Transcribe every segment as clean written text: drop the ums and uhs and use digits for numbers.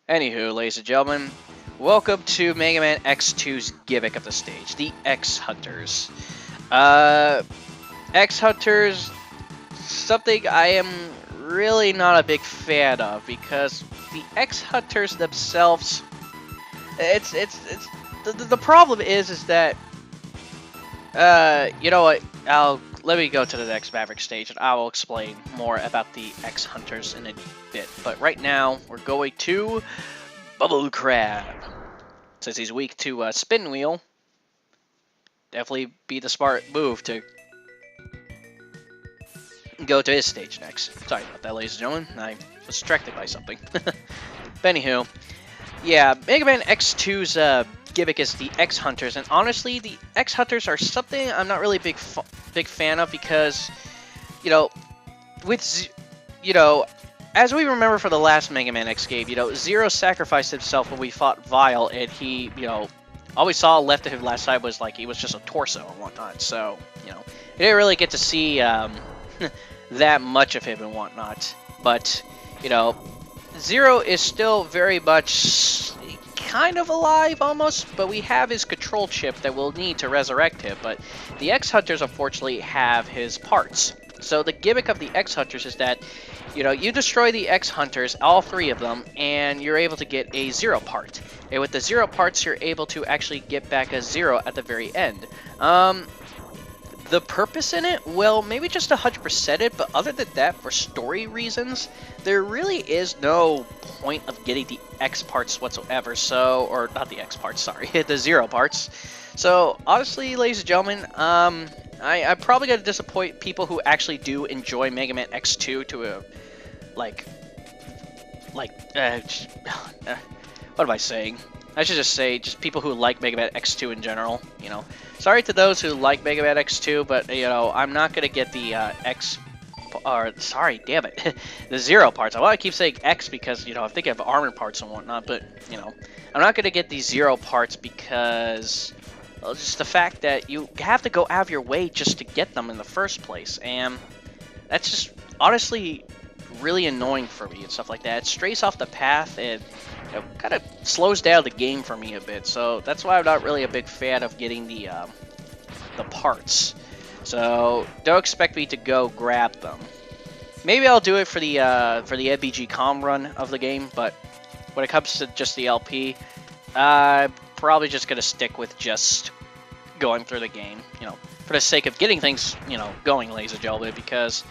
Anywho, ladies and gentlemen, welcome to Mega Man X2's gimmick of the stage, the X Hunters. X Hunters, something I am really not a big fan of because the X Hunters themselves, the problem is that you know what? Let me go to the next Maverick stage and I will explain more about the X Hunters in a bit. But right now, we're going to Bubble Crab. Since he's weak to Spin Wheel, definitely be the smart move to go to his stage next. Sorry about that, ladies and gentlemen. I was distracted by something. But anywho, yeah, Mega Man X2's gimmick is the X Hunters, and honestly, the X Hunters are something I'm not really big fan of because, as we remember from the last Mega Man X game, Zero sacrificed himself when we fought Vile, and he, all we saw left of him last time was like he was just a torso and whatnot. So, we didn't really get to see that much of him and whatnot. But, Zero is still very much kind of alive almost, but we have his control chip that we'll need to resurrect him. But the X Hunters unfortunately have his parts. So the gimmick of the X Hunters is that, you destroy the X Hunters, all three of them, and you're able to get a Zero part. And with the Zero parts, you're able to actually get back a Zero at the very end. The purpose in it, well, maybe just 100% it, but other than that, for story reasons, there really is no point of getting the X parts whatsoever, so, or not the X parts, sorry, the Zero parts. So, honestly, ladies and gentlemen, I'm probably going to disappoint people who actually do enjoy Mega Man X2 to what am I saying? I should just say, just people who like Mega Man X2 in general, Sorry to those who like Mega Man X2, but, I'm not going to get the sorry, damn it, the Zero parts. I want to keep saying X because, I'm thinking of armor parts and whatnot, but, I'm not going to get these Zero parts because, well, just the fact that you have to go out of your way just to get them in the first place, and that's just, honestly, really annoying for me and stuff like that. It strays off the path and kind of slows down the game for me a bit, so that's why I'm not really a big fan of getting the parts. So don't expect me to go grab them. Maybe I'll do it for the NBG Com run of the game, but when it comes to just the LP, I'm probably just gonna stick with just going through the game, for the sake of getting things, going, ladies and gentlemen, because,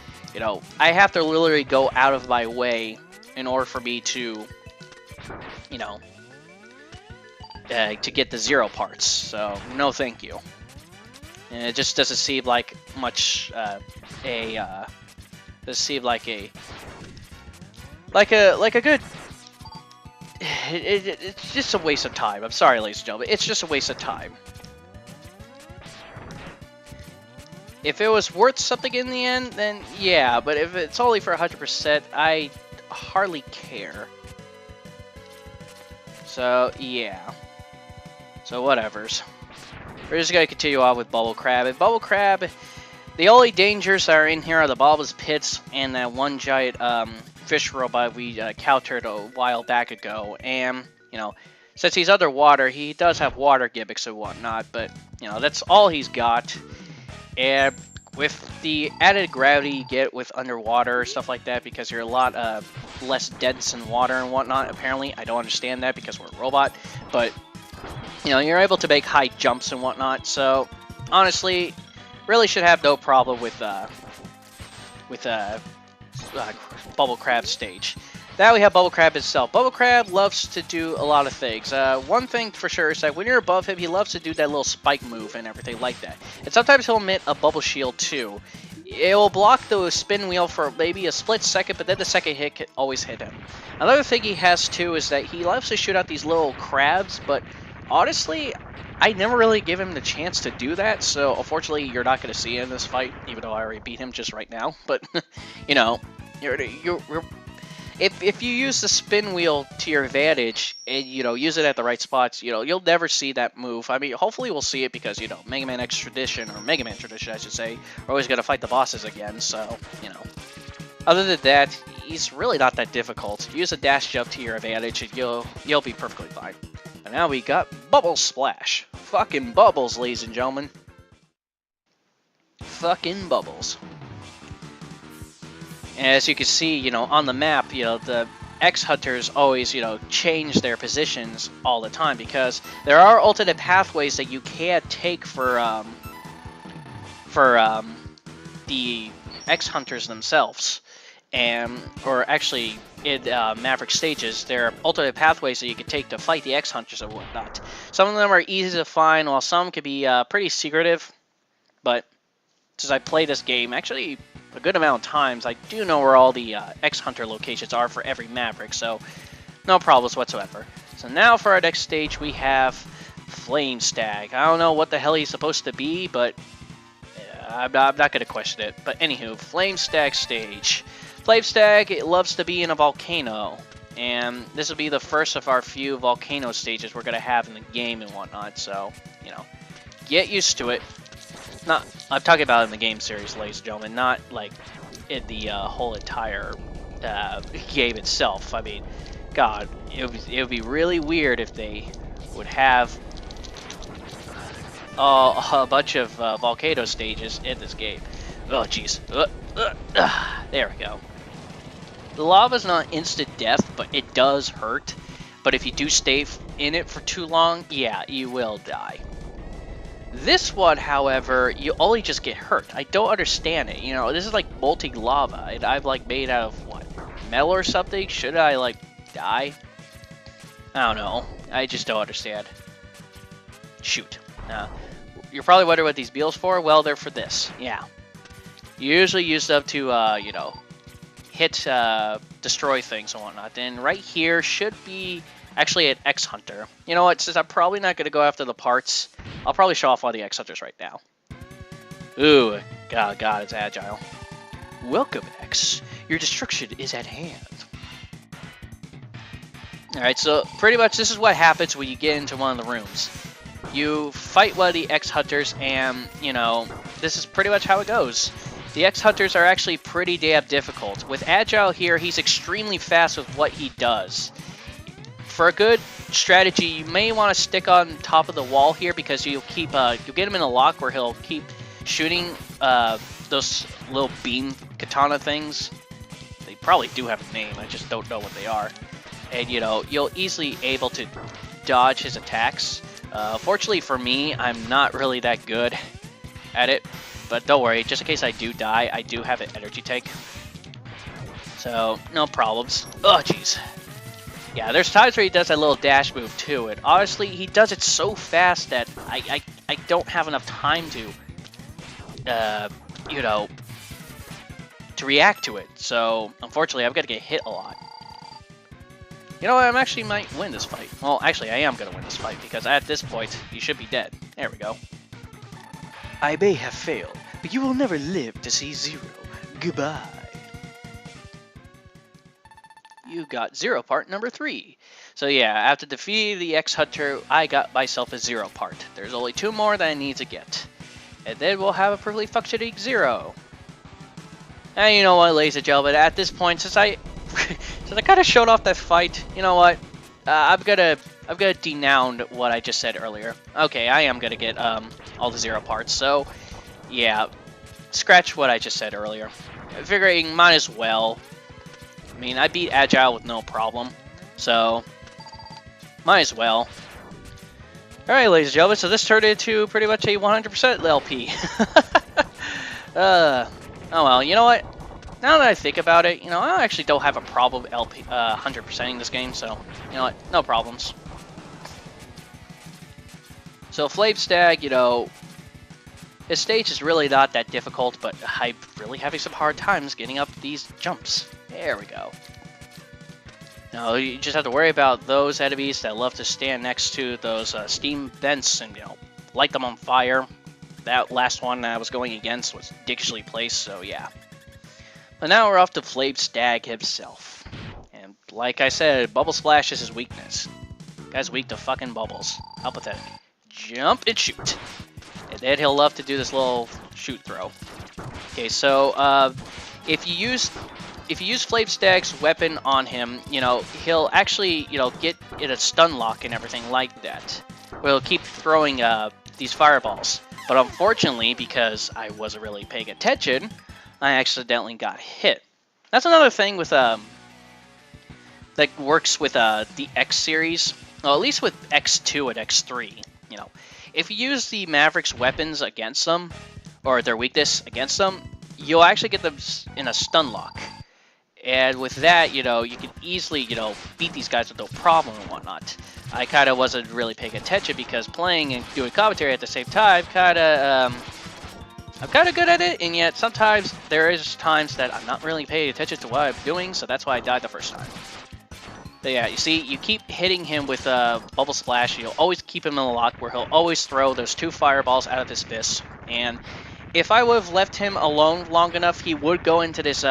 I have to literally go out of my way in order for me to, to get the Zero parts. So, no thank you. And it just doesn't seem like much, doesn't seem like a good, it's just a waste of time. I'm sorry, ladies and gentlemen, it's just a waste of time. If it was worth something in the end, then yeah, but if it's only for 100%, I hardly care. So, yeah. So, whatevers. We're just going to continue on with Bubble Crab. And Bubble Crab, the only dangers that are in here are the Bob's Pits and that one giant fish robot we countered a while back ago. And, since he's underwater, he does have water gimmicks and whatnot, but, that's all he's got. And with the added gravity you get with underwater, stuff like that, because you're a lot less dense in water and whatnot, apparently. I don't understand that because we're a robot, but, you're able to make high jumps and whatnot, so, honestly, really should have no problem with Bubble Crab stage. Now we have Bubble Crab itself. Bubble Crab loves to do a lot of things. One thing for sure is that when you're above him, he loves to do that little spike move and everything like that. And sometimes he'll emit a bubble shield too. It will block the spin wheel for maybe a split second, but then the second hit can always hit him. Another thing he has too is that he loves to shoot out these little crabs, but honestly, I never really give him the chance to do that, so unfortunately you're not going to see him in this fight, even though I already beat him just right now. But, if you use the spin wheel to your advantage and, use it at the right spots, you'll never see that move. I mean, hopefully we'll see it because, Mega Man X Tradition, or Mega Man Tradition, I should say, are always going to fight the bosses again, so, Other than that, he's really not that difficult. Use a dash jump to your advantage and you'll be perfectly fine. And now we got Bubble Splash. Fucking bubbles, ladies and gentlemen. Fucking bubbles. And as you can see, you know, on the map, you know, the X-Hunters always, you know, change their positions all the time because there are alternate pathways that you can't take for the X-Hunters themselves. Or actually, in Maverick stages, there are alternate pathways that you can take to fight the X-Hunters and whatnot. Some of them are easy to find, while some can be pretty secretive. But since I play this game, actually a good amount of times, I do know where all the X-Hunter locations are for every Maverick, so no problems whatsoever. So now for our next stage, we have Flame Stag. I don't know what the hell he's supposed to be, but I'm not going to question it. But anywho, Flame Stag stage. Flame Stag, it loves to be in a volcano, and this will be the first of our few volcano stages we're going to have in the game and whatnot, so, you know, get used to it. I'm talking about in the game series, ladies and gentlemen, not like in the whole entire game itself. I mean, God, it would be really weird if they would have a bunch of volcano stages in this game. Oh, jeez. There we go. The lava's not instant death, but it does hurt. But if you do stay in it for too long, yeah, you will die. This one, however, you only just get hurt. I don't understand it. You know, this is like molten lava, and I'm like made out of what, metal or something? Should I like die? I don't know. I just don't understand. Shoot. You're probably wondering what these beetles for. Well, they're for this. Yeah. You usually use them to, you know, hit, destroy things and whatnot. And right here should be actually an X-Hunter. You know what? Since I'm probably not going to go after the parts, I'll probably show off all the X-Hunters right now. Ooh, God, it's Agile. Welcome, X. Your destruction is at hand. Alright, so pretty much this is what happens when you get into one of the rooms. You fight one of the X-Hunters, and, you know, this is pretty much how it goes. The X-Hunters are actually pretty damn difficult. With Agile here, he's extremely fast with what he does. For a good strategy, you may want to stick on top of the wall here because you'll keep you'll get him in a lock where he'll keep shooting those little beam katana things. They probably do have a name, I just don't know what they are. And you know, you'll easily able to dodge his attacks. Fortunately for me, I'm not really that good at it, but don't worry, just in case I do die, I do have an energy tank. So, no problems. Oh, jeez. Yeah, there's times where he does that little dash move too, and honestly, he does it so fast that I don't have enough time to, you know, to react to it. So, unfortunately, I've got to get hit a lot. You know what, I actually might win this fight. Well, actually, I am going to win this fight, because at this point, you should be dead. There we go. I may have failed, but you will never live to see Zero. Goodbye. You got Zero part number 3. So yeah, after defeating the X-Hunter, I got myself a Zero part. There's only 2 more that I need to get. And then we'll have a perfectly functioning Zero. And you know what, ladies and gentlemen, at this point, since I kind of showed off that fight, you know what? I'm gonna denounce what I just said earlier. Okay, I am gonna get all the Zero parts. So yeah, scratch what I just said earlier. Figuring might as well. I mean, I beat Agile with no problem, so might as well. Alright, ladies and gentlemen, so this turned into pretty much a 100% LP. Oh well, you know what? Now that I think about it, you know, I actually don't have a problem 100%ing this game, so, you know what? No problems. So, Flame Stag, you know, this stage is really not that difficult, but I'm really having some hard times getting up these jumps. There we go. Now, you just have to worry about those enemies that love to stand next to those steam vents and, you know, light them on fire. That last one I was going against was dickishly placed, so yeah. But now we're off to Flame Stag himself. And like I said, Bubble Splash is his weakness. Guy's weak to fucking bubbles. How pathetic. Jump and shoot. And then he'll love to do this little shoot throw. Okay, so if you use if you use Flame Stag's weapon on him, you know, he'll actually, you know, get in a stun lock and everything like that. Where he'll keep throwing these fireballs. But unfortunately, because I wasn't really paying attention, I accidentally got hit. That's another thing with that works with the X series. Well, at least with X2 and X3, you know, if you use the Maverick's weapons against them, or their weakness against them, you'll actually get them in a stun lock. And with that, you know, you can easily, you know, beat these guys with no problem and whatnot. I kind of wasn't really paying attention because playing and doing commentary at the same time, I'm kind of good at it, and yet sometimes there is times that I'm not really paying attention to what I'm doing, so that's why I died the first time. But yeah, you see, you keep hitting him with Bubble Splash. You'll always keep him in a lock where he'll always throw those 2 fireballs out of his fist. And if I would have left him alone long enough, he would go into this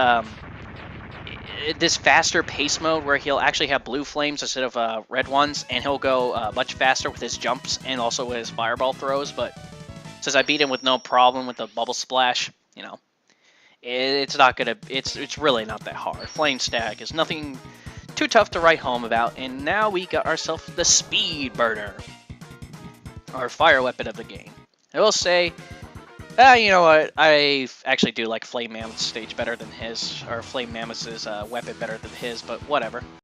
this faster pace mode where he'll actually have blue flames instead of red ones, and he'll go much faster with his jumps and also with his fireball throws. But since I beat him with no problem with the Bubble Splash, you know, it's not gonna, it's really not that hard. Flame Stag is nothing too tough to write home about, and now we got ourselves the Speed Burner, our fire weapon of the game. I will say, you know what, I actually do like Flame Mammoth's stage better than his, or Flame Mammoth's weapon better than his, but whatever.